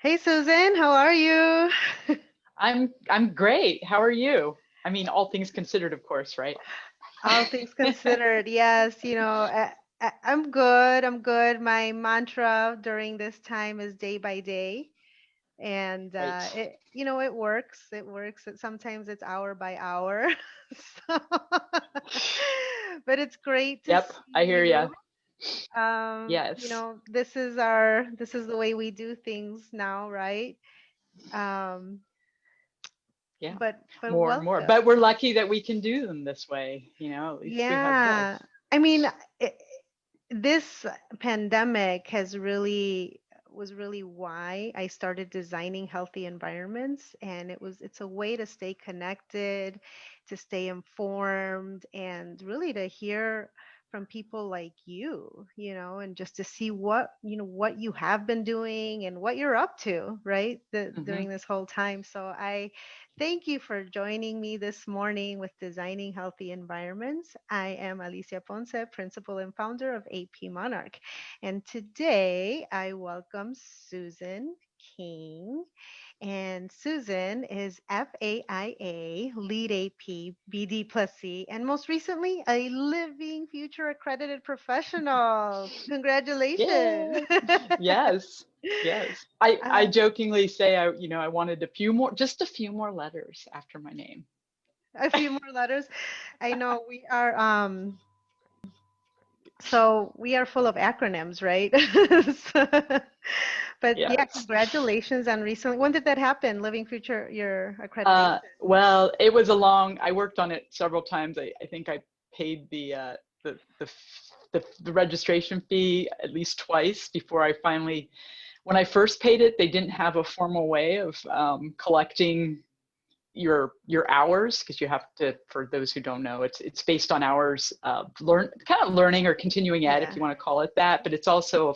Hey Susan, how are you? I'm great. How are you? I mean, all things considered, of course, right? All things considered, yes, I'm good. I'm good. My mantra during this time is day by day, and Right. it works. It works. Sometimes it's hour by hour. So, but it's great to Yep, see I hear you. ya. Yes. This is the way we do things now, right? Um, Yeah. but More and more. But welcome. we're lucky that we can do them this way. At least we have this. Yeah. I mean, it, this pandemic has really was really why I started designing healthy environments, and it's a way to stay connected, to stay informed, and really to hear from people like and just to see what you have been doing and what you're up to, right? Hmm. During this whole time. So I thank you for joining me this morning with Designing Healthy Environments. I am Alicia Ponce, principal and founder of APMonarch. And today I welcome Susan King. And Susan is FAIA, Lead AP, BD plus C, and most recently, a Living Future accredited professional. Congratulations. Yay. Yes. Yes. I Uh, jokingly say I wanted just a few more letters after my name. a few more letters. I know we are full of acronyms, right? So- but yeah, Yes. congratulations on recently. When did that happen? Living Future, your accreditation. Well, I worked on it several times. I think I paid the registration fee at least twice before when I first paid it, they didn't have a formal way of collecting your hours, because you have to, for those who don't know, it's based on hours of learning or continuing ed, if Yeah. you want to call it that, but it's also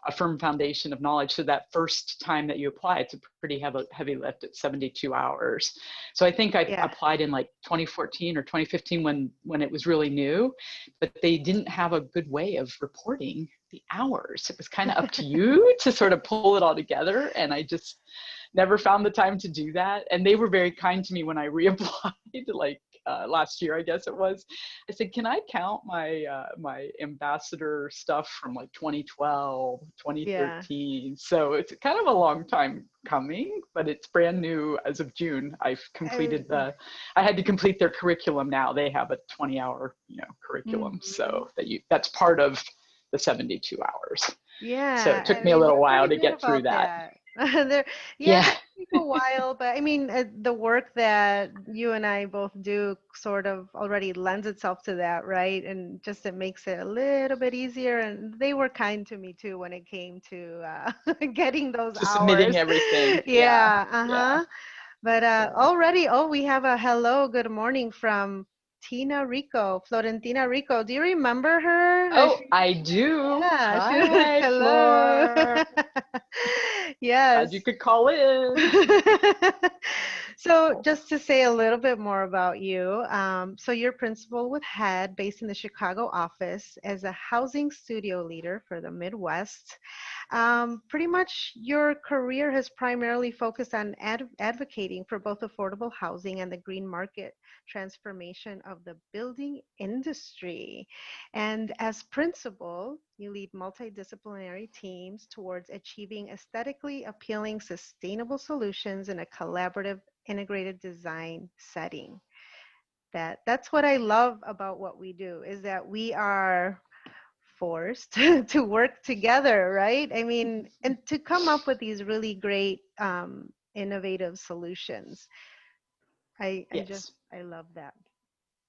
a firm foundation of knowledge. So that first time that you apply, it's a pretty heavy lift at 72 hours. So I think I Yeah. applied in like 2014 or 2015 when it was really new, but they didn't have a good way of reporting the hours. It was kind of up to you to sort of pull it all together. And I just never found the time to do that. And they were very kind to me when I reapplied, like last year, I guess it was. I said, "Can I count my ambassador stuff from like 2012, Yeah. 2013?" So it's kind of a long time coming, but it's brand new as of June. I, I had to complete their curriculum now. They have a 20-hour, curriculum, mhm. so that's part of the 72 hours. So it Yeah, took I me a mean, little they're while pretty to good get through about that. that. They're, yeah, it Yeah. does take a while, but I mean, the work that you and I both do sort of already lends itself to that, right? And just it makes it a little bit easier. And they were kind to me too when it came to getting those To submitting hours. everything. Yeah. Yeah, Yeah. uh-huh. But So. already, we have a hello, good morning from Tina Rico, Florentina Rico. Do you remember her? Oh, I do. Yeah, she was, Hi, hello. Fleur. Glad you Yes. could call in. So just to say a little bit more about you, so you're principal with HEAD based in the Chicago office as a housing studio leader for the Midwest. Pretty much your career has primarily focused on advocating for both affordable housing and the green market transformation of the building industry. And as principal, you lead multidisciplinary teams towards achieving aesthetically appealing, sustainable solutions in a collaborative, integrated design setting. That's what I love about what we do, is that we are forced to work together, right? I mean, and to come up with these really great, innovative solutions. Yes, I love that.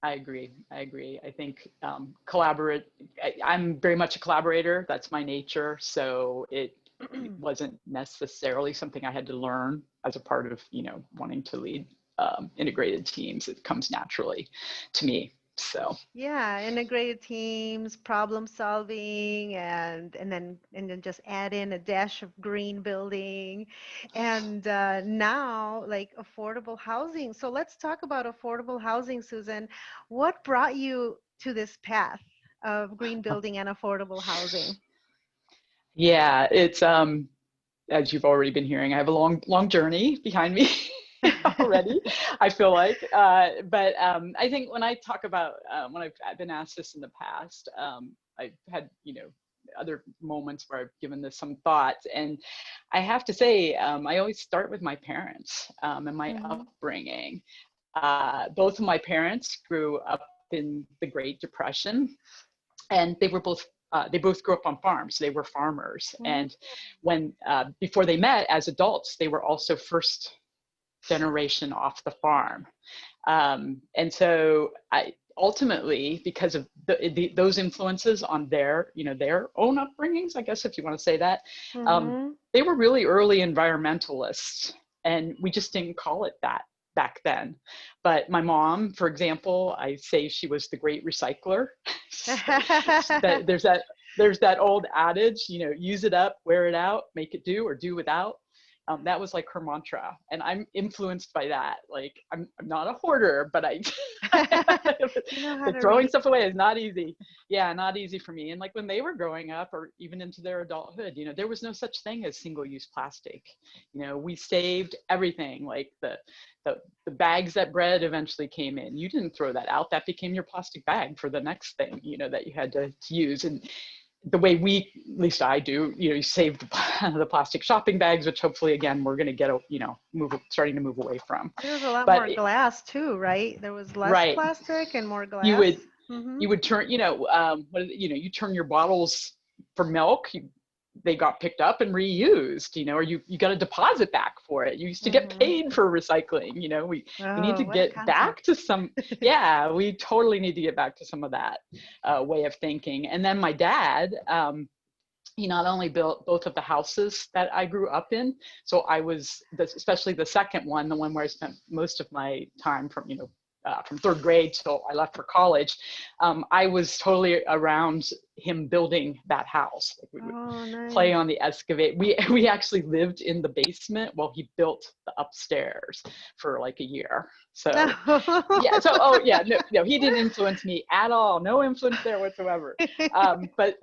I agree. I agree. I think I'm very much a collaborator. That's my nature. So it wasn't necessarily something I had to learn as a part of, wanting to lead integrated teams. It comes naturally to me. So. Yeah, integrated teams, problem solving, and then just add in a dash of green building, and now like affordable housing. So let's talk about affordable housing, Susan. What brought you to this path of green building and affordable housing? Yeah, as you've already been hearing, I have a long journey behind me already, I feel like. But I think when I talk about, when I've been asked this in the past, I've had, other moments where I've given this some thought. And I have to say, I always start with my parents and my upbringing. Both of my parents grew up in the Great Depression, and they both grew up on farms. They were farmers. And when, before they met as adults, they were also first generation off the farm. And so ultimately, because of those influences on their own upbringings, I guess, if you want to say that, they were really early environmentalists, and we just didn't call it that back then. But my mom, for example, I say she was the great recycler. There's that old adage, use it up, wear it out, make it do, or do without. That was like her mantra, and I'm influenced by that. Like, I'm not a hoarder, but but throwing stuff away is not easy. Yeah, not easy for me. And like when they were growing up, or even into their adulthood, there was no such thing as single-use plastic. We saved everything. Like the bags that bread eventually came in, you didn't throw that out. That became your plastic bag for the next thing, that you had to use. And the way at least I do, you save the plastic shopping bags, which hopefully, again, we're going to get, starting to move away from. There was a lot more glass too, right? There was less plastic and more glass. You would turn, you turn your bottles for milk, they got picked up and reused, or you got a deposit back for it. You used to get paid for recycling. We need to get back to some, we totally need to get back to some of that way of thinking. And then my dad, he not only built both of the houses that I grew up in, so I was, especially the second one, the one where I spent most of my time from third grade till I left for college, I was totally around him building that house. Like we would play on the excavate. We actually lived in the basement while he built the upstairs for like a year. So no, he didn't influence me at all. No influence there whatsoever. But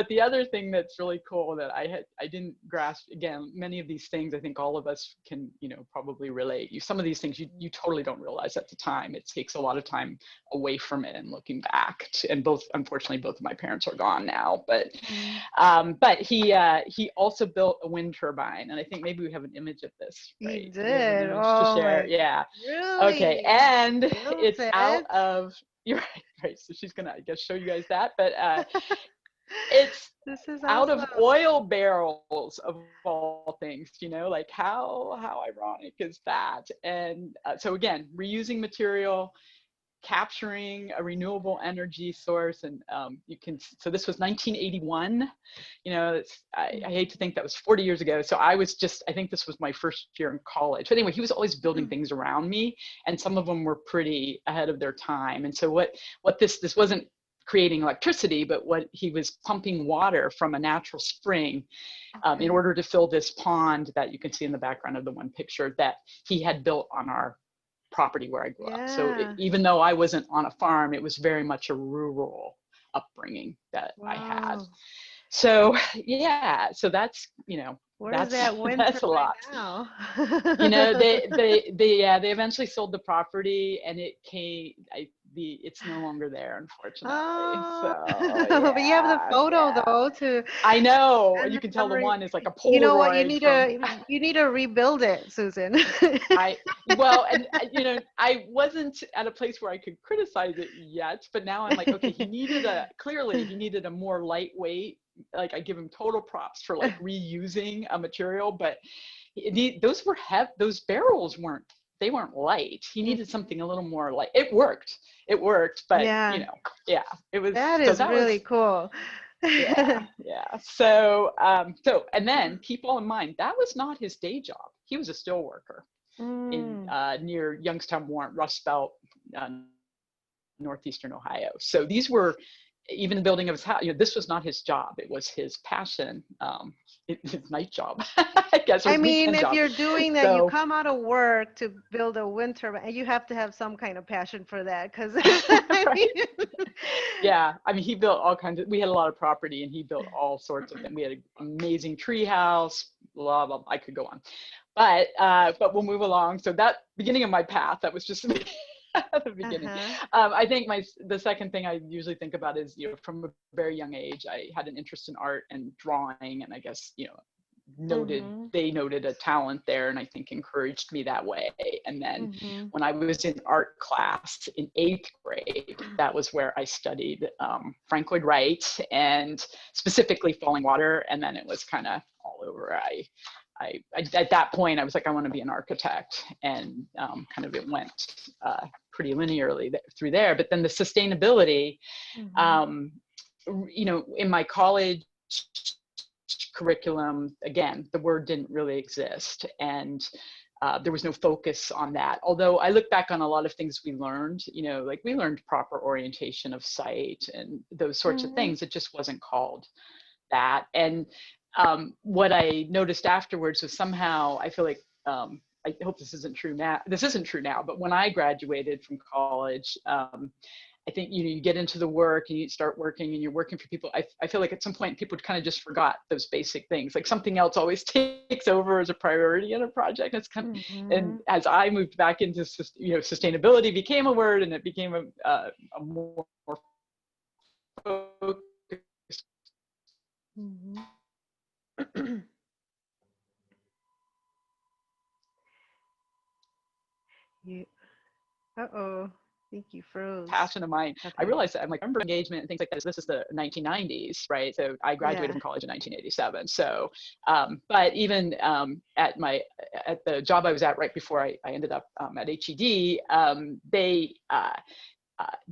the other thing that's really cool that I didn't grasp, again, many of these things I think all of us can probably relate. Some of these things you totally don't realize at the time. It takes a lot of time away from it and looking back. And unfortunately, both of my parents are gone now. But he also built a wind turbine, and I think maybe we have an image of this. Right? He did. To share. Yeah. Really? Okay. And it's out of. You're right. So she's gonna, I guess, show you guys that. But it's out of oil barrels of all things. Like how ironic is that? And so again, reusing material, capturing a renewable energy source. And so this was 1981, I hate to think that was 40 years ago. So I think this was my first year in college. But anyway, he was always building things around me, and some of them were pretty ahead of their time. And so what this wasn't creating electricity, but what he was pumping water from a natural spring in order to fill this pond that you can see in the background of the one picture that he had built on our property where I grew up. So even though I wasn't on a farm, it was very much a rural upbringing that I had. So so that's that's a lot. Now? They eventually sold the property, and it's no longer there, unfortunately. But you have the photo though I know, you can tell the one is like a Polaroid. You know what, you need to rebuild it, Susan. I wasn't at a place where I could criticize it yet, but now I'm like, okay, he needed a more lightweight, like I give him total props for like reusing a material, but those barrels weren't light. He needed something a little more light. It worked, but it was. That was cool. So and then keep all in mind, that was not his day job. He was a steel worker in near Youngstown, Warrant, Rust Belt, northeastern Ohio. So these were, even the building of his house, this was not his job. It was his passion, his night job, I guess. I mean, if you're doing that, you come out of work to build a wind turbine, and you have to have some kind of passion for that, because he built all kinds of. We had a lot of property, and he built all sorts of them. We had an amazing tree house, blah, blah, I could go on. But we'll move along. So that beginning of my path, that was just at the beginning. Uh-huh. I think the second thing I usually think about is, from a very young age, I had an interest in art and drawing, and I guess, Mhm. they noted a talent there, and I think encouraged me that way. And then Mhm. when I was in art class in 8th grade, that was where I studied Frank Lloyd Wright, and specifically Falling Water, and then it was kind of all over. I at that point I was like, I want to be an architect, and kind of it went pretty linearly through there. But then the sustainability, Mhm. in my college curriculum, again, the word didn't really exist, and there was no focus on that. Although I look back on a lot of things we learned, like we learned proper orientation of site and those sorts of Mhm. things. It just wasn't called that. And what I noticed afterwards was somehow I feel like, I hope this isn't true now. This isn't true now, but when I graduated from college, I think you get into the work and you start working and you're working for people. I feel like at some point people kind of just forgot those basic things. Like something else always takes over as a priority in a project. And Mhm. as I moved back into sustainability became a word, and it became a more focused. Mhm. You. Uh-oh. I think you froze. Passion of mine. I Okay. realized that I'm like, member engagement and things like this is the 1990s, right? So I graduated Yeah. from college in 1987. So, but even at the job I was at right before I ended up at HED,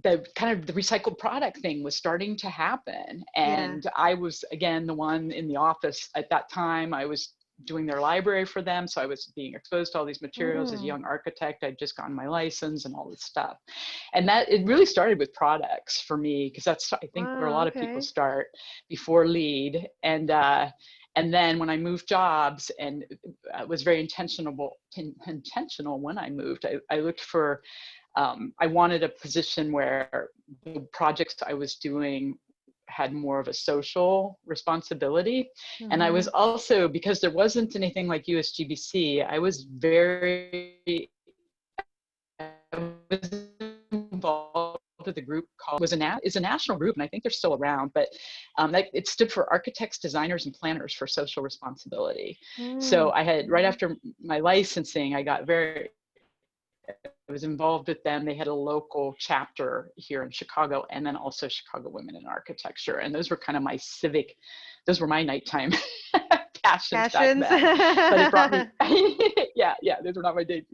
the kind of the recycled product thing was starting to happen. Yeah. And I was, again, the one in the office at that time. I was doing their library for them. So I was being exposed to all these materials as a Mm. young architect. I'd just gotten my license and all this stuff. And that it really started with products for me, because that's, I think, where a Wow. lot of people Okay. start before lead. And then when I moved jobs, and was very intentional when I moved, I looked for, I wanted a position where the projects I was doing had more of a social responsibility. And I was Mhm. also, because there wasn't anything like USGBC, I was involved with a group called, is a national group, and I think they're still around, but it stood for Architects, Designers, and Planners for Social Responsibility. So Mm. I had, right Mhm. after my licensing, I was involved with them. They had a local chapter here in Chicago, and then also Chicago Women in Architecture. And those were kind of those were my nighttime passions back Passions. then. But it brought me, yeah, those were not my days.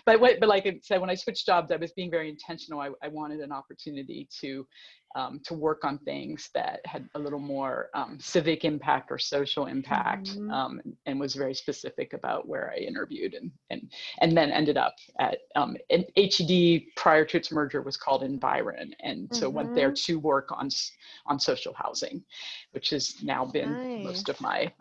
But like I said, when I switched jobs, I was being very intentional. I wanted an opportunity to work on things that had a little more civic impact or social impact, Mhm. and was very specific about where I interviewed, and then ended up at and HED, prior to its merger, was called Environ, and so went there Mhm. to work on social housing, which has now been most of Nice. my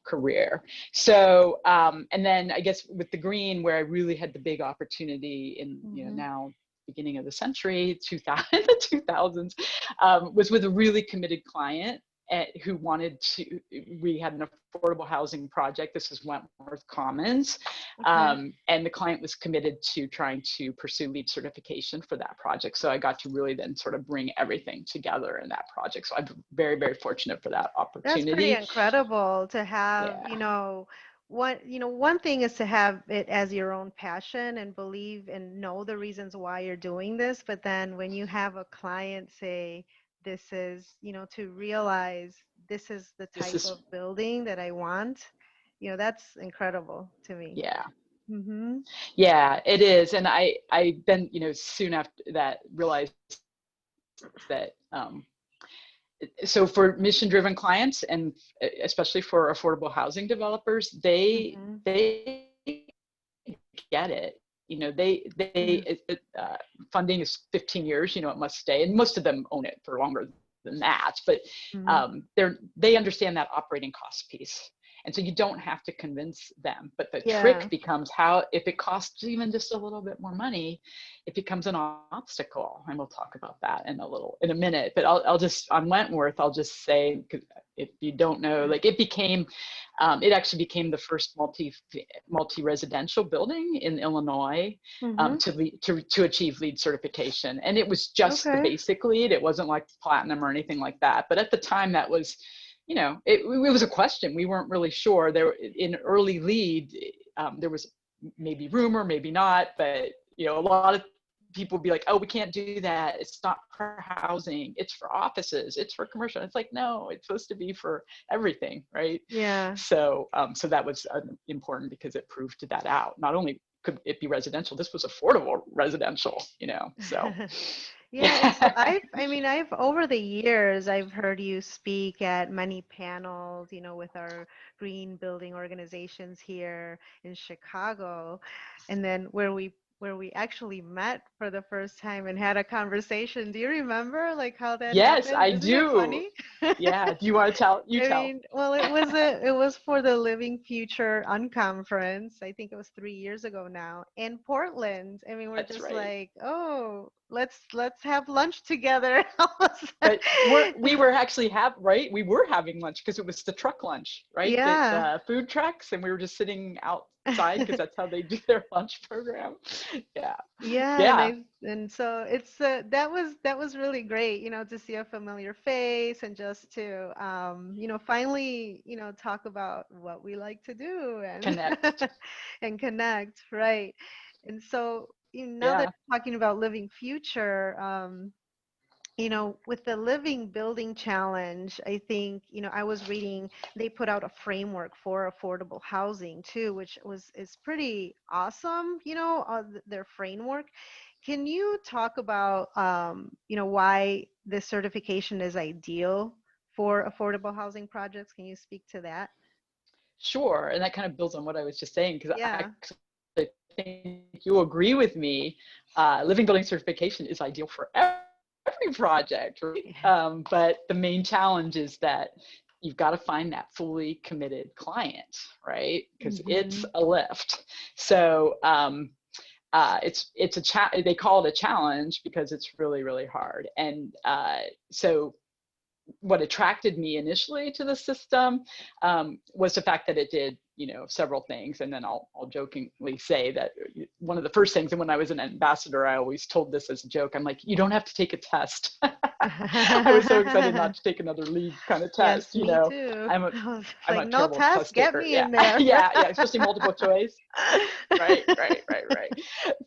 career. So and then I guess with the green, where I really had the big opportunity in Mhm. now beginning of the century, 2000, the 2000s, was with a really committed client who wanted to, we had an affordable housing project. This is Wentworth Commons. Okay. And the client was committed to trying to pursue LEED certification for that project. So I got to really then sort of bring everything together in that project. So I'm very, very fortunate for that That's pretty opportunity. incredible to have, Yeah, one thing is to have it as your own passion and believe and know the reasons why you're doing this, but then when you have a client say, this is, to realize this is the this type is, of building that I want, that's incredible to me. yeah. Mm-hmm. Yeah, it is. And I then, soon after that realized that, so for mission driven clients, and especially for affordable housing developers, Mm-hmm. they get it. Yeah. Funding is 15 years, it must stay, and most of them own it for longer than that, but Mm-hmm. they understand that operating cost piece. And so you don't have to convince them. But the Yeah. trick becomes how, if it costs even just a little bit more money, it becomes an obstacle. And we'll talk about that in a minute. But I'll just, on Wentworth, I'll just say, if you don't know, like it actually became the first multi-residential building in Illinois Mm-hmm. to achieve LEED certification. And it was just the Okay. basic LEED. It wasn't like platinum or anything like that. But at the time, that was, it was a question. We weren't really sure. There in early LEED, there was maybe rumor, maybe not, but a lot of people would be like, oh, we can't do that. It's not for housing. It's for offices. It's for commercial. It's like, no, it's supposed to be for everything, right? Yeah. So, so that was important because it proved that out. Not only could it be residential, this was affordable residential, so. Yeah, and so I've over the years, I've heard you speak at many panels, with our green building organizations here in Chicago, and then where we actually met for the first time and had a conversation. Do you remember like how that Yes, happened? I Isn't it do. funny? Yeah. Do you want to tell? You I tell. mean, well, it was for the Living Future Unconference. I think it was 3 years ago now in Portland. I mean, we're That's just right. like, oh, let's have lunch together. I was But we were actually right? We were having lunch because it was the truck lunch, right? Yeah. The food trucks, and we were just sitting outside because that's how they do their lunch program. Yeah. Yeah, Yeah. and so it's that was really great, to see a familiar face and just to finally, talk about what we like to do and Connect. and connect, right? And so, now that Yeah. we're talking about living future, with the Living Building Challenge, I think, I was reading they put out a framework for affordable housing too, which is pretty awesome, their framework. Can you talk about, why this certification is ideal for affordable housing projects? Can you speak to that? Sure. And that kind of builds on what I was just saying, because I Yeah. actually think you'll agree with me. Living Building certification is ideal for every project, right? But the main challenge is that you've got to find that fully committed client, right? Because it's Mm-hmm. a lift. So it's they call it a challenge because it's really, really hard. And so what attracted me initially to the system was the fact that it did, several things. And then I'll jokingly say that one of the first things, and when I was an ambassador, I always told this as a joke. I'm like, you don't have to take a test. I was so excited not to take another LEED kind of Yes, test. me too. I'm a I was I'm like, a no terrible test, test get taker. me Yeah, in there. yeah, especially multiple choice. Right.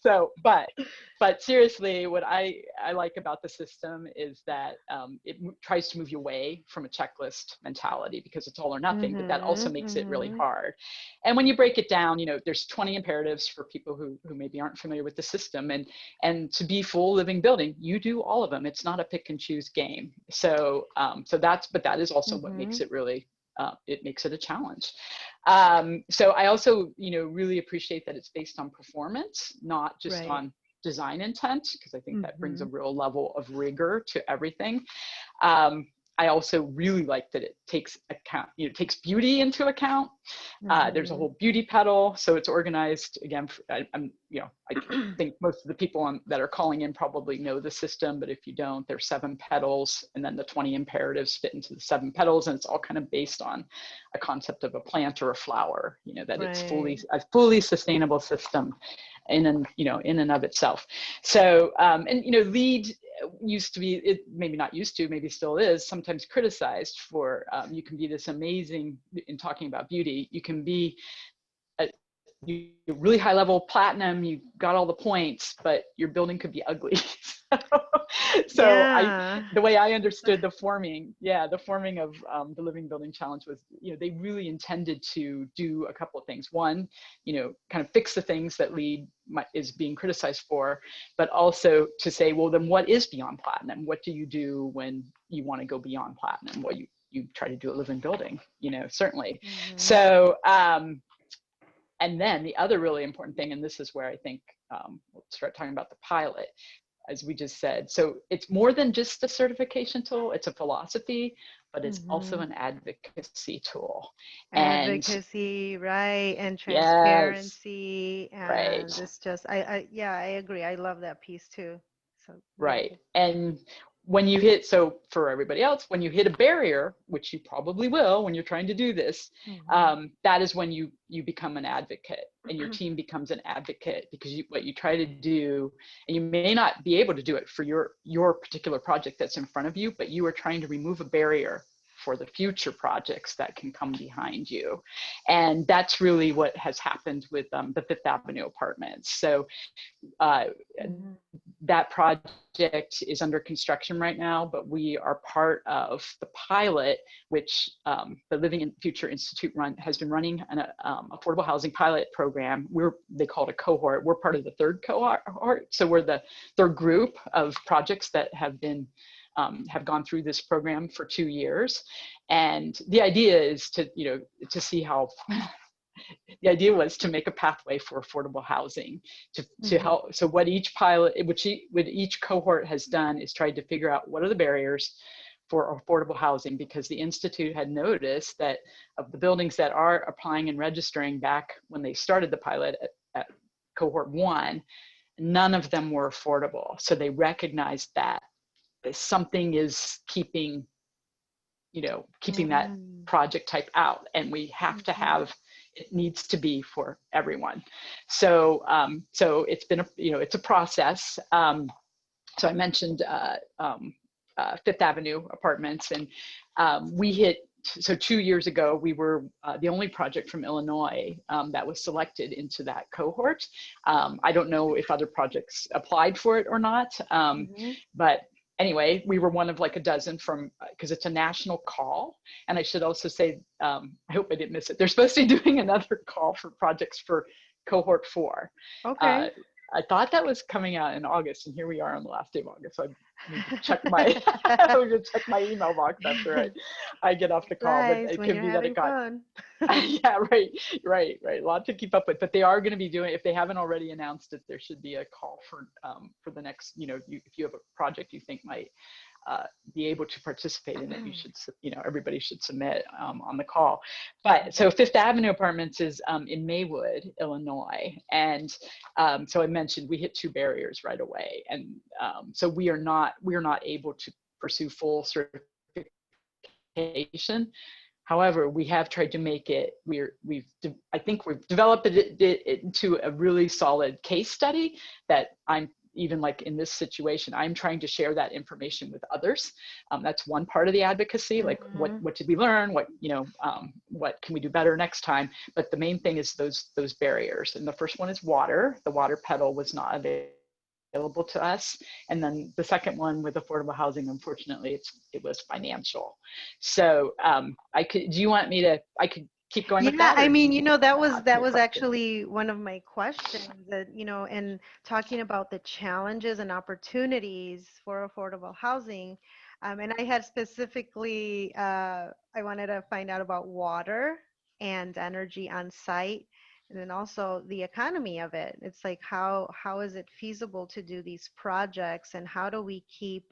So, but seriously, what I like about the system is that it tries to move you away from a checklist mentality because it's all or nothing, but that also Mm-hmm, makes it really mm-hmm. hard. And when you break it down, there's 20 imperatives for people who maybe aren't familiar with the system. And to be full living building, you do all of them. It's not a pick and choose game. So but that is also what Mm-hmm. makes it really it makes it a challenge. So I also, really appreciate that it's based on performance, not just Right. on design intent, because I think that brings Mm-hmm. a real level of rigor to everything. Um, I also really like that it takes takes beauty into account. There's a Mm-hmm. whole beauty petal, so it's organized again. I think most of the people that are calling in probably know the system, but if you don't, there's 7 petals, and then the 20 imperatives fit into the 7 petals, and it's all kind of based on a concept of a plant or a flower. That it's Right. a fully sustainable system in and of itself. So LEED used to be, it maybe not used to, maybe still is, sometimes criticized for you can be this amazing, in talking about beauty, you can be you really high level platinum, you got all the points, but your building could be ugly. So Yeah. the way I understood the forming of the Living Building Challenge was, they really intended to do a couple of things. One, kind of fix the things that LEED is being criticized for, but also to say, well, then what is beyond platinum? What do you do when you want to go beyond platinum? Well, you try to do a living building, certainly. Mm-hmm. So, and then the other really important thing, and this is where I think we'll start talking about the pilot, as we just said. So it's more than just a certification tool, it's a philosophy, but it's also Hmm. an advocacy tool. And Advocacy, right, and yes, transparency, and right. it's just, yeah, I agree. I love that piece too. So Right. beautiful. And when you hit, so for everybody else, when you hit a barrier, which you probably will when you're trying to do this, Hmm. that is when you become an advocate and your team becomes an advocate, because what you try to do, and you may not be able to do it for your particular project that's in front of you, but you are trying to remove a barrier for the future projects that can come behind you. And that's really what has happened with the Fifth Avenue apartments. So uh, Hmm. that project is under construction right now, but we are part of the pilot, which the Living in Future Institute has been running an affordable housing pilot program. They call it a cohort. We're part of the third cohort, so we're the third group of projects that have gone through this program for 2 years, and the idea is to see how the idea was to make a pathway for affordable housing to Hmm. help. So what each pilot, what each cohort has done is tried to figure out what are the barriers for affordable housing, because the Institute had noticed that of the buildings that are applying and registering back when they started the pilot at cohort 1, none of them were affordable. So they recognized that something is keeping that Hmm. project type out, and we have to Hmm. have, it needs to be for everyone. So it's been it's a process. So I mentioned Fifth Avenue apartments, and we hit. So 2 years ago, we were the only project from Illinois that was selected into that cohort. I don't know if other projects applied for it or not, Hmm. but anyway, we were one of like a dozen from, because it's a national call. And I should also say, I hope I didn't miss it, they're supposed to be doing another call for projects for cohort 4. Uh, Okay. I thought that was coming out in August, and here we are on the last day of August. So I need to check my I'm gonna check my email box after I get off the call. But Surprise it when could you're be that it having got fun. yeah, right. A lot to keep up with, but they are going to be doing. If they haven't already announced it, there should be a call for the next. If you have a project you think might be able to participate in it, you should, everybody should submit on the call. But so Fifth Avenue Apartments is in Maywood, Illinois, and so I mentioned we hit 2 barriers right away, and so we are not able to pursue full certification. However, we have tried to make it. I think we've developed it into a really solid case study that I'm, even like in this situation, I'm trying to share that information with others. That's one part of the advocacy. Like what Hmm. did we learn? What can we do better next time? But the main thing is those barriers. And the first one is water. The water pedal was not available to us. And then the second one with affordable housing, unfortunately, it was financial. So do you want me to, I could keep going with Yeah, that, I or do mean, you that want to was ask me a question? actually one of my questions that, and talking about the challenges and opportunities for affordable housing. And I had specifically, I wanted to find out about water and energy on site, and then also the economy of it. It's like how is it feasible to do these projects, and how do we keep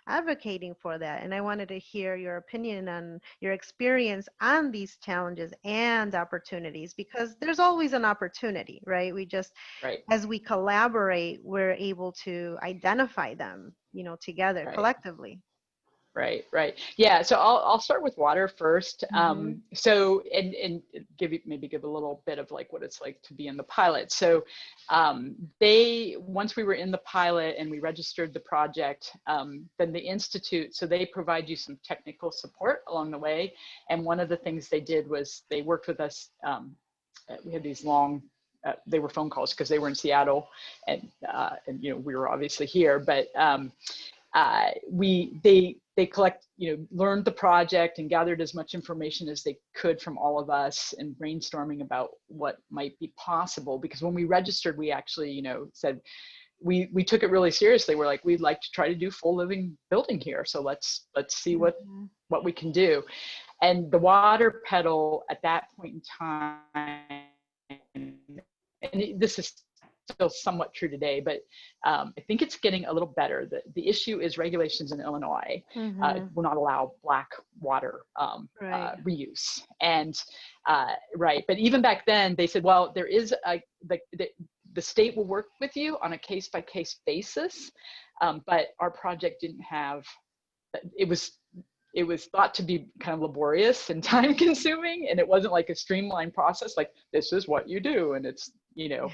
advocating for that? And I wanted to hear your opinion on your experience on these challenges and opportunities, because there's always an opportunity, right? We just, Right, as we collaborate, we're able to identify them, together right. collectively. Right. Yeah. So I'll start with water first. Mm-hmm. So and give a little bit of like what it's like to be in the pilot. So they, once we were in the pilot and we registered the project, then the institute, so they provide you some technical support along the way. And one of the things they did was they worked with us. We had these long. They were phone calls because they were in Seattle, and we were obviously here, but. They learned the project and gathered as much information as they could from all of us, and brainstorming about what might be possible. Because when we registered, we actually said we took it really seriously. We're like, we'd like to try to do full living building here, so let's see Mm-hmm. what we can do. And the water pedal at that point in time, and this is still somewhat true today, but I think it's getting a little better. The issue is regulations in Illinois will not allow black water Right. reuse. And right, but even back then they said, well, there is the state will work with you on a case-by-case basis, but our project didn't have, it was thought to be kind of laborious and time consuming, and it wasn't like a streamlined process, like this is what you do, and it's, you know,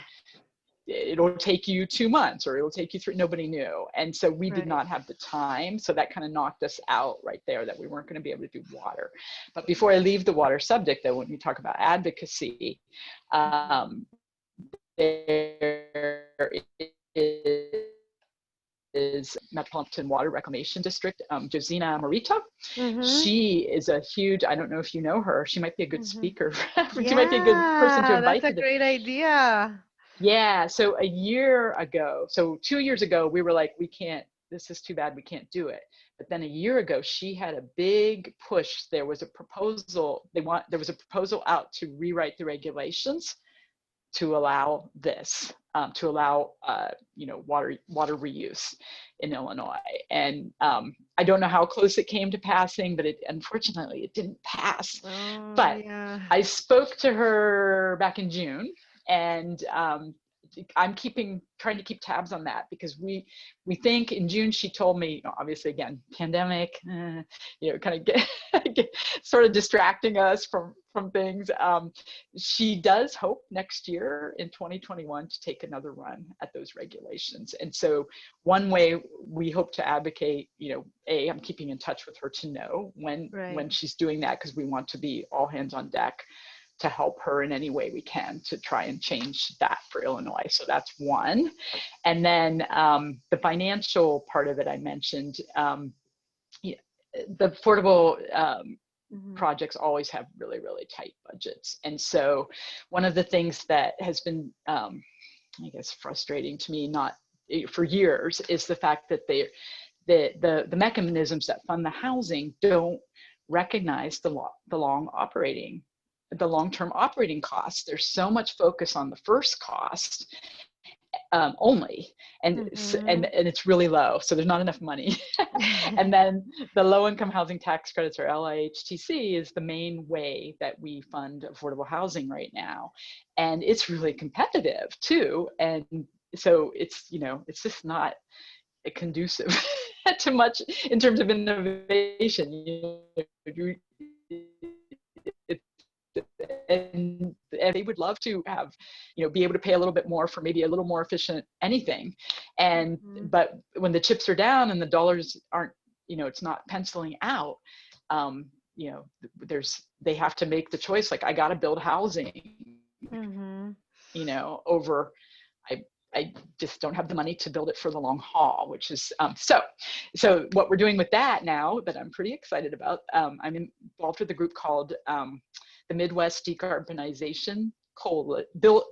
it'll take you 2 months or it'll take you 3, nobody knew. And so we did not have the time. So that kind of knocked us out right there, that we weren't going to be able to do water. But before I leave the water subject though, when we talk about advocacy, there is Metropolitan Water Reclamation District, Josina Morita. She is a huge, I don't know if you know her, she might be a good speaker. She might be a good person to invite. That's a great idea. Yeah, so a year ago, so 2 years ago, we were like, we can't, this is too bad, we can't do it. But then a year ago, she had a big push. There was a proposal, there was a proposal out to rewrite the regulations to allow this, to allow, you know, water reuse in Illinois. And I don't know how close it came to passing, but unfortunately it didn't pass. But I spoke to her back in June, and I'm trying to keep tabs on that, because we think in June, she told me, obviously again, pandemic, you know, kind of get sort of distracting us from things. She does hope next year in 2021 to take another run at those regulations. And so one way we hope to advocate, you know, I'm keeping in touch with her to know when she's doing that, because we want to be all hands on deck to help her in any way we can to try and change that for Illinois. So that's one. And then the financial part of it I mentioned, the affordable projects always have really, really tight budgets. And so one of the things that has been, I guess, frustrating to me, not for years, is the fact that the mechanisms that fund the housing don't recognize the long-term operating costs. There's so much focus on the first cost only, and it's really low, so there's not enough money. And then the low-income housing tax credits, or LIHTC, is the main way that we fund affordable housing right now, and it's really competitive too. And so it's, you know, it's just not conducive to much in terms of innovation. And they would love to have, you know, be able to pay a little bit more for maybe a little more efficient anything. And but when the chips are down and the dollars aren't, you know, it's not penciling out, you know, they have to make the choice, like, I got to build housing, you know, over I just don't have the money to build it for the long haul, which is, so what we're doing with that now that I'm pretty excited about, I'm involved with a group called the Midwest Decarbonization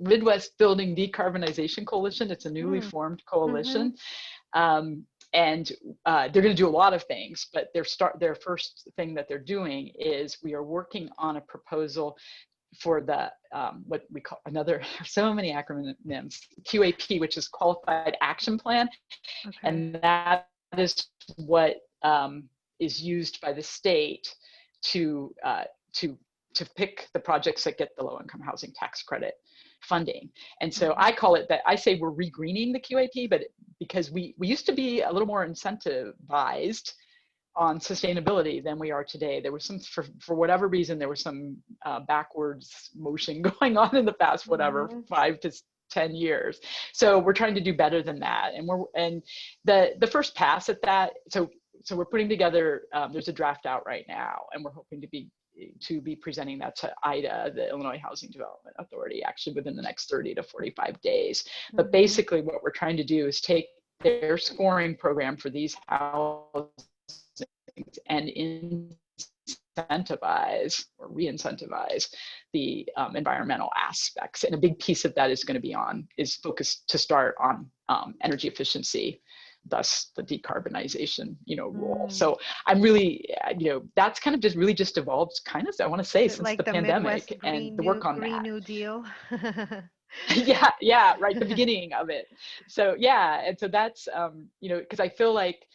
Midwest Building Decarbonization Coalition. It's a newly formed coalition. And they're going to do a lot of things, but their first thing that they're doing is we are working on a proposal for the what we call so many acronyms, QAP, which is Qualified Action Plan. And that is what is used by the state to pick the projects that get the low-income housing tax credit funding. And so I call it that, I say we're re-greening the QAP, but because we used to be a little more incentivized on sustainability than we are today. There was some, for whatever reason, there was some backwards motion going on in the past, 5 to 10 years. So we're trying to do better than that. And the first pass at that, so we're putting together, there's a draft out right now, and we're hoping to be presenting that to IDA, the Illinois Housing Development Authority, actually within the next 30 to 45 days. But basically what we're trying to do is take their scoring program for these houses and incentivize or re-incentivize the environmental aspects. And a big piece of that is focused to start on energy efficiency, thus the decarbonization, role. So I'm really, that's kind of just evolved kind of, I want to say, since like the pandemic Midwest and the work on Green that. New Deal. Yeah, yeah, right, the beginning of it. So yeah, and so that's you know, because I feel like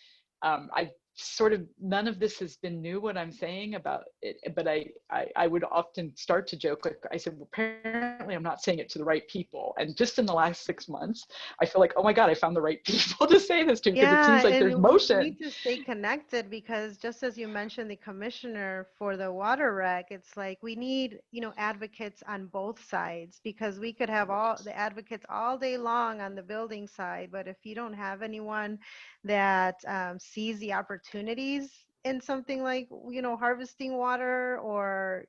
I sort of, none of this has been new what I'm saying about it, but I would often start to joke, like I said, well, apparently I'm not saying it to the right people, and just in the last 6 months I feel like, oh my God, I found the right people to say this to, because it seems Yeah, like there's and we motion. need to stay connected because just as you mentioned the commissioner for the water rec, it's like we need, advocates on both sides because we could have all Right, the advocates all day long on the building side, but if you don't have anyone that sees the opportunities in something like, harvesting water or,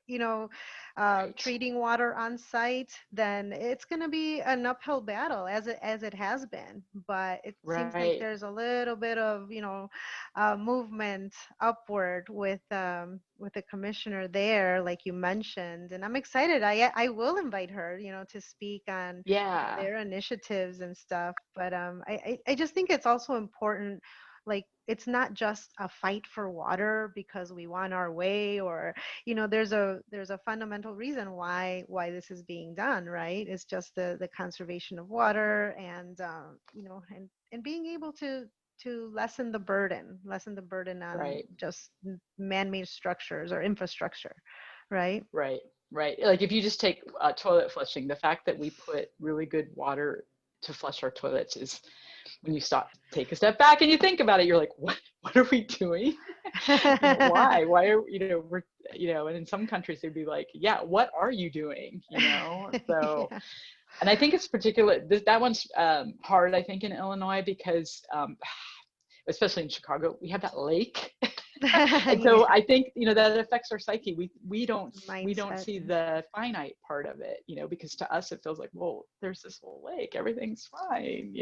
right, treating water on site, then it's going to be an uphill battle as it has been. But it seems like right. there's a little bit of movement upward with the commissioner there, like you mentioned, and I'm excited. I will invite her, to speak on Yeah, their initiatives and stuff. But I just think it's also important, like it's not just a fight for water because we want our way, or there's a fundamental reason why this is being done, right? It's just the conservation of water, and and being able to lessen the burden on right. just man-made structures or infrastructure, right? Right, right. Like if you just take toilet flushing, the fact that we put really good water to flush our toilets is, when you stop, take a step back and you think about it, you're like, what are we doing? You know, why? Why are, we're, and in some countries they'd be like, yeah, what are you doing? So, Yeah. and I think it's particular, that one's hard, I think, in Illinois because, especially in Chicago, we have that lake. And Yeah, so I think, that affects our psyche. We don't mindset. see the finite part of it, because to us it feels like, well, there's this whole lake, everything's fine.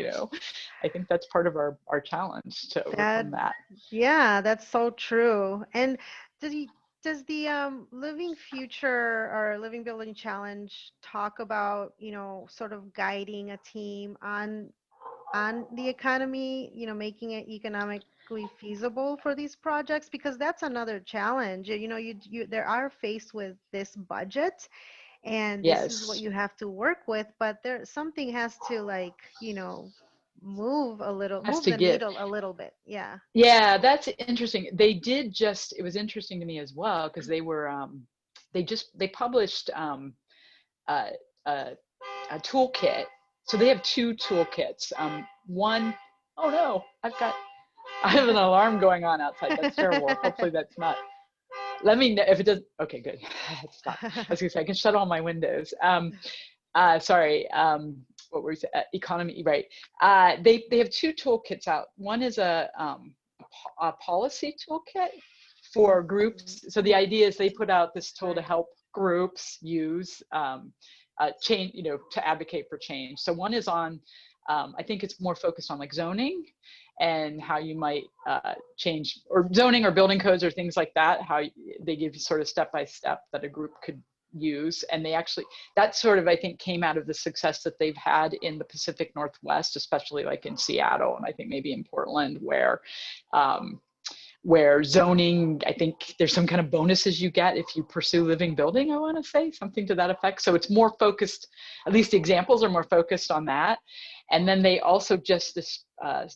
I think that's part of our challenge to That, overcome that. yeah, that's so true. And does he does the Living Future or Living Building Challenge talk about, sort of guiding a team on the economy, making it economically feasible for these projects? Because that's another challenge. You they are faced with this budget, and this is what Yes, you have to work with, but something has to, like, has move to the give. needle a little bit. Yeah. Yeah, that's interesting. It was interesting to me as well because they published a, a, a toolkit. So they have two toolkits. One, oh no, I have an alarm going on outside. That's terrible. Hopefully that's not. Let me know if it does. Okay, good. Stop. I was gonna say I can shut all my windows. Sorry. What were we saying? Economy, right? They have two toolkits out. One is a policy toolkit for groups. So the idea is they put out this tool to Right. help groups use change, to advocate for change. So one is on, I think it's more focused on like zoning and how you might change, or zoning or building codes or things like that, how they give you sort of step by step that a group could use. And they actually, that sort of, I think, came out of the success that they've had in the Pacific Northwest, especially like in Seattle, and I think maybe in Portland, um, where zoning, I think there's some kind of bonuses you get if you pursue living building, I want to say something to that effect. So it's more focused, at least the examples are more focused on that. And then they also just this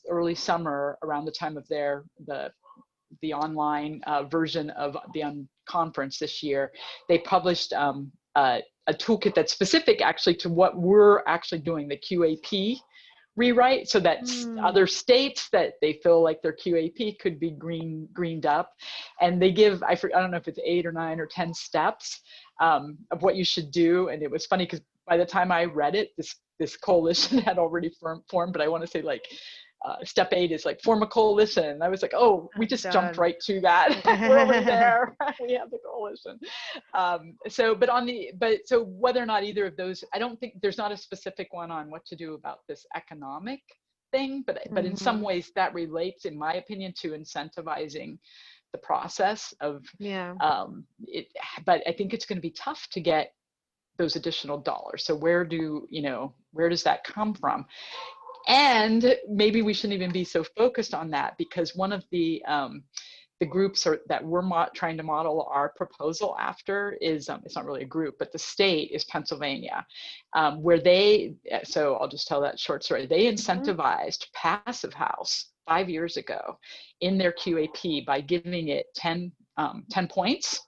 early summer, around the time of the online version of the conference this year, they published a toolkit that's specific actually to what we're actually doing, the QAP rewrite, so that Hmm. other states that they feel like their QAP could be greened up. And they give, I don't know if it's 8 or 9 or 10 steps of what you should do. And it was funny because by the time I read it, this coalition had already formed, but I want to say like step 8 is like form a coalition. I was like, oh, we just jumped Done. right to that. We're already there. We have the coalition. So whether or not either of those, I don't think there's not a specific one on what to do about this economic thing, but in some Hmm. ways that relates, in my opinion, to incentivizing the process of Yeah. it. But I think it's going to be tough to get those additional dollars. So where does that come from? And maybe we shouldn't even be so focused on that, because one of the the groups that we're trying to model our proposal after is, it's not really a group, but the state is Pennsylvania, where so I'll just tell that short story. They incentivized Passive House 5 years ago in their QAP by giving it 10 points,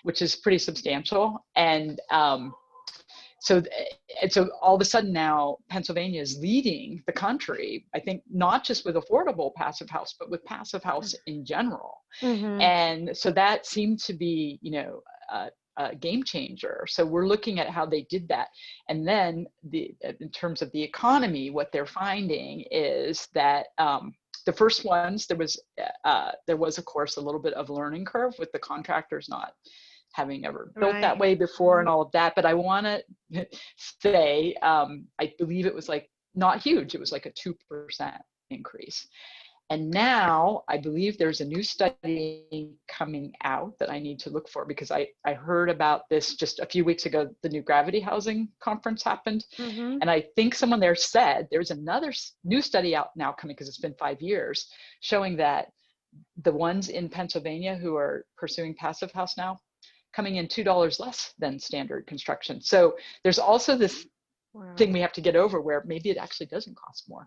which is pretty substantial. And so all of a sudden now Pennsylvania is leading the country, I think, not just with affordable Passive House, but with Passive House in general. And so that seemed to be, a game changer. So we're looking at how they did that. And then in terms of the economy, what they're finding is that the first ones, there was of course a little bit of learning curve with the contractors not having ever built that way before and all of that. But I want to say, I believe it was like not huge. It was like a 2% increase. And now I believe there's a new study coming out that I need to look for, because I heard about this just a few weeks ago. The new Gravity Housing Conference happened. And I think someone there said there's another new study out now coming, because it's been 5 years, showing that the ones in Pennsylvania who are pursuing Passive House now, coming in $2 less than standard construction. So there's also this thing we have to get over, where maybe it actually doesn't cost more.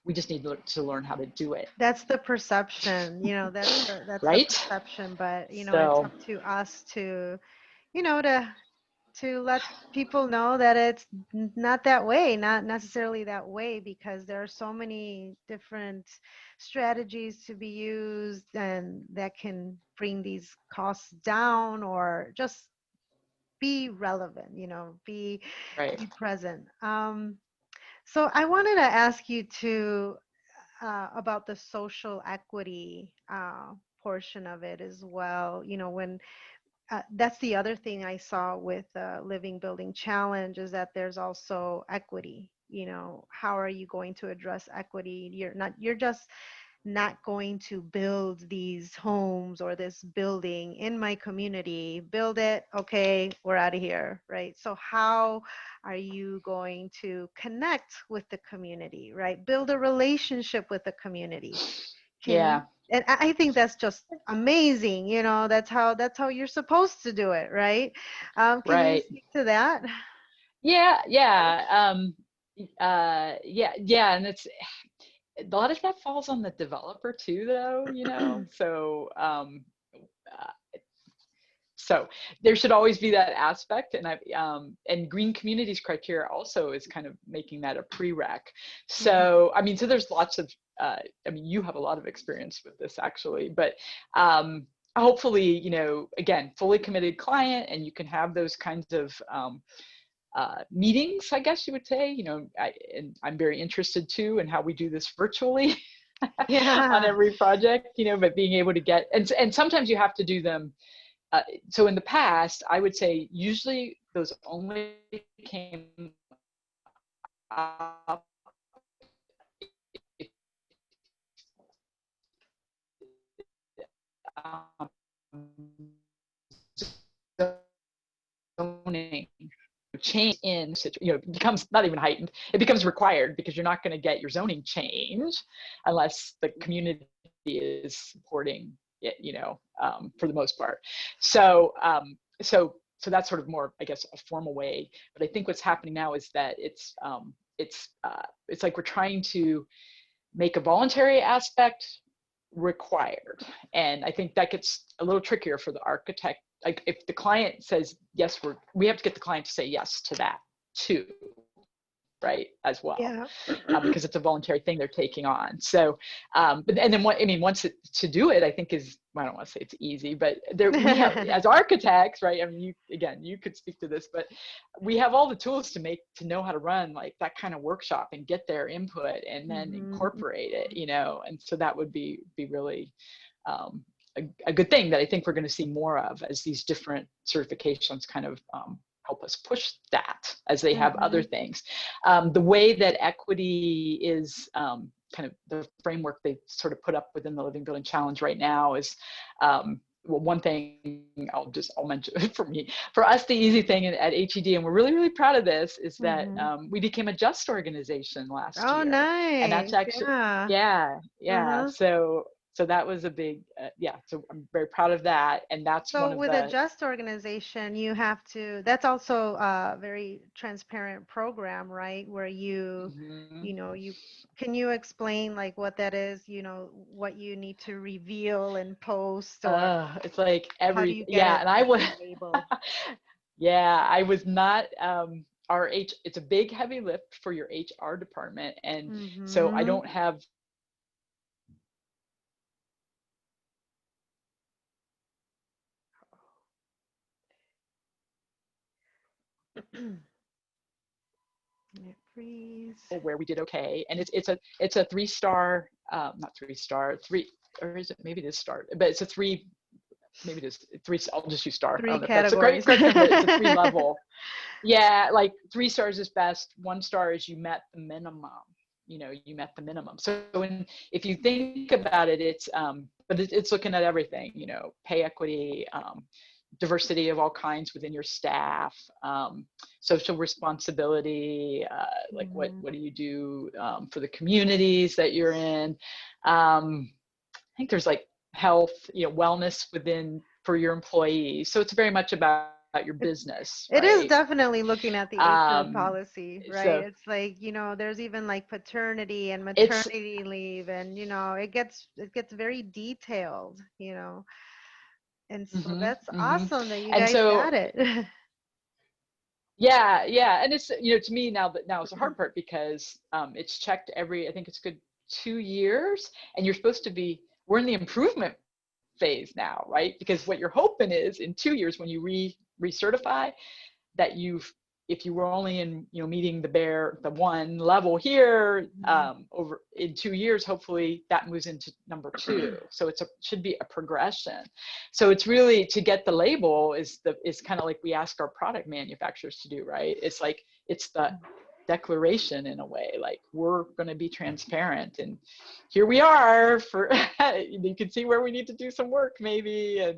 We just need to learn how to do it. That's the perception, that's right? the perception, but it's So, up to us to, to let people know that it's not that way, not necessarily that way, because there are so many different strategies to be used and that can bring these costs down, or just be relevant, be present. So I wanted to ask you too about the social equity portion of it as well. When that's the other thing I saw with Living Building Challenge, is that there's also equity. How are you going to address equity? You're just not going to build these homes or this building in my community, build it, okay, we're out of here, right? So how are you going to connect with the community, right? Build a relationship with the community. And I think that's just amazing. That's how you're supposed to do it, right? Can you speak to that? And it's, a lot of that falls on the developer too, though, so so there should always be that aspect. And green communities criteria also is kind of making that a prereq. So so there's lots of you have a lot of experience with this, actually, but hopefully, again, fully committed client, and you can have those kinds of meetings, I guess you would say. And I'm very interested too in how we do this virtually on every project, but being able to get, and sometimes you have to do them. So in the past, I would say usually those only came up zoning change in, becomes not even heightened, it becomes required, because you're not going to get your zoning change unless the community is supporting it, for the most part. So that's sort of more, I guess, a formal way. But I think what's happening now is that it's like we're trying to make a voluntary aspect required. And I think that gets a little trickier for the architect. Like, if the client says yes, we have to get the client to say yes to that too, right, as well, because it's a voluntary thing they're taking on. So but and then once to do it, I think is, I don't want to say it's easy, but we have, as architects, right, you could speak to this, but we have all the tools to know how to run like that kind of workshop and get their input and then incorporate it, and so that would be really a good thing that I think we're going to see more of, as these different certifications kind of help us push that, as they have other things. The way that equity is kind of the framework they sort of put up within the Living Building Challenge right now is, well, one thing I'll mention for us, the easy thing at HED, and we're really, really proud of this, is that we became a JUST organization last year. Oh, nice. And that's actually, so So that was a big, yeah, so I'm very proud of that. And that's one So of with a the, just organization, you have to, that's also a very transparent program, right? Where mhm. you, can you explain like what that is, what you need to reveal and post, or It's like how do every, you get yeah, it and I was, actually labeled? yeah, I was not, it's a big heavy lift for your HR department. And so I Mm-hmm. don't have, Freeze. where we did okay. And it's a 3-star, not 3-star, three, or is it, maybe it is star, but it's a three, maybe it is three, I'll just use star. I Three don't know if that's the categories. correct term, but it's a 3-level. Yeah, like 3 stars is best. 1 star is you met the minimum. You met the minimum. So if you think about it, but it's looking at everything. Pay equity, diversity of all kinds within your staff, social responsibility, like what do you do for the communities that you're in. I think there's like health, wellness within for your employees. So it's very much about your It, business, it is right? definitely looking at the HR Um, policy, right? so It's like, there's even like paternity and it's maternity leave, and it gets very detailed. And so hmm that's hmm awesome that you and guys so got it. yeah, and it's to me now it's the hard part because it's checked every, I think it's good 2 years, and you're supposed to be, we're in the improvement phase now, right? Because what you're hoping is in 2 years when you recertify, that if you were only in meeting the one level here, over in 2 years, hopefully that moves into number two. So should be a progression. So it's really, to get the label is kind of like we ask our product manufacturers to do, right? It's like it's the declaration in a way, like we're going to be transparent, and here we are for you can see where we need to do some work maybe, and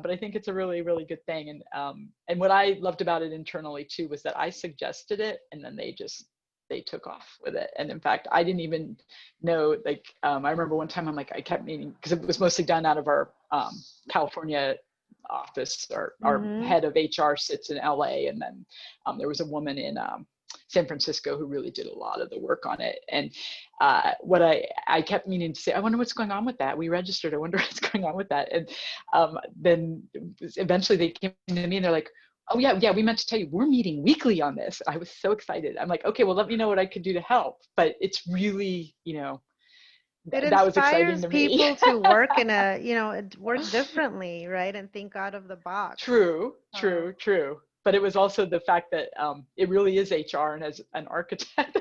but I think it's a really, really good thing. And what I loved about it internally too was that I suggested it, and then they took off with it. And in fact, I didn't even know, like, I remember one time I'm like, I kept meaning, because it was mostly done out of our California office. Our Mm-hmm. head of HR sits in LA, and then there was a woman in San Francisco who really did a lot of the work on it. And what I kept meaning to say, I wonder what's going on with that. We registered. I wonder what's going on with that. And then eventually they came to me and they're like, oh yeah, we meant to tell you, we're meeting weekly on this. I was so excited. I'm like, okay, well, let me know what I could do to help. But it's really, It that was exciting inspires to me. people to work work differently, right? And think out of the box. True, Um, true, true. But it was also the fact that it really is HR, and as an architect,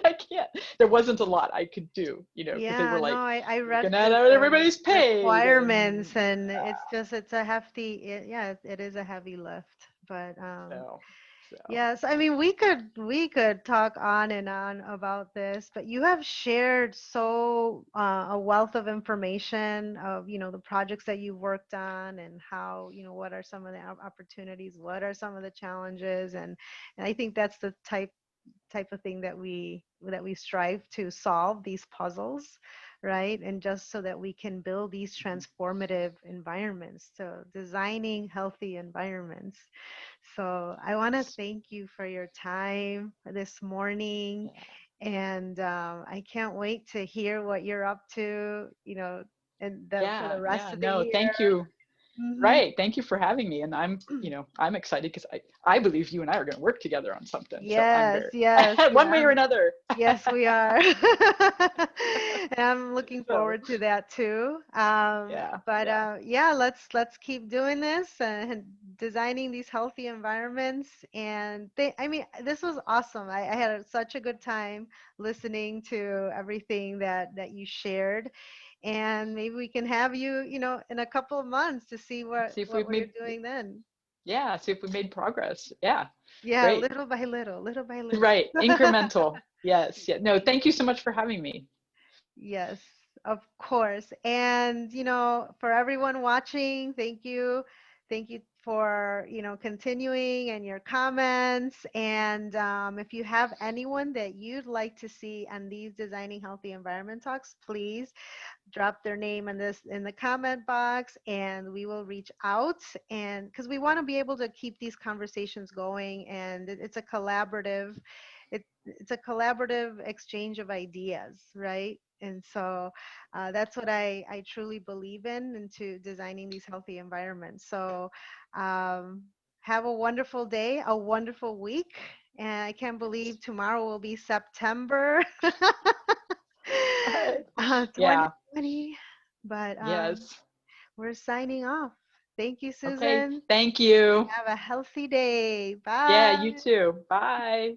there wasn't a lot I could do, because they were Yeah, no, like I read looking at how the everybody's paid, and requirements, and it's a hefty, yeah, it is a heavy lift. But so, yes, I mean we could talk on and on about this, but you have shared a wealth of information of the projects that you've worked on, and how what are some of the opportunities, what are some of the challenges, and I think that's the type of thing that we strive to solve these puzzles, right? And just so that we can build these transformative environments, so designing healthy environments. So I want to thank you for your time this morning, yeah, and I can't wait to hear what you're up to, and for the rest yeah. of the No, year. thank you. Hmm. Right. Thank you for having me. And I'm excited because I believe you and I are going to work together on something. So I'm Yes, very, yes, one way yeah. or another. Yes, we are. And I'm looking So, forward to that too. yeah, But yeah. yeah, let's keep doing this and designing these healthy environments. And I mean, this was awesome. I had such a good time listening to everything that you shared. And maybe we can have you, in a couple of months to see what See if what we've we're made, doing then. yeah, see if we made progress. Yeah, Yeah, great. little by little, little by little. Right. Incremental. Yes. Yeah. No, thank you so much for having me. Yes, of course. And, for everyone watching, thank you. Thank you for, continuing and your comments. And if you have anyone that you'd like to see on these Designing Healthy Environment Talks, please drop their name in the comment box, and we will reach out, and because we want to be able to keep these conversations going, and it's a collaborative, it's a collaborative exchange of ideas, right? And so that's what I truly believe in, into designing these healthy environments. So um, have a wonderful day, a wonderful week, and I can't believe tomorrow will be September. Yeah. 2020, but Yes. we're signing off. Thank you, Okay. Susan. Thank you. Have a healthy day. Yeah, you Bye. too. Bye.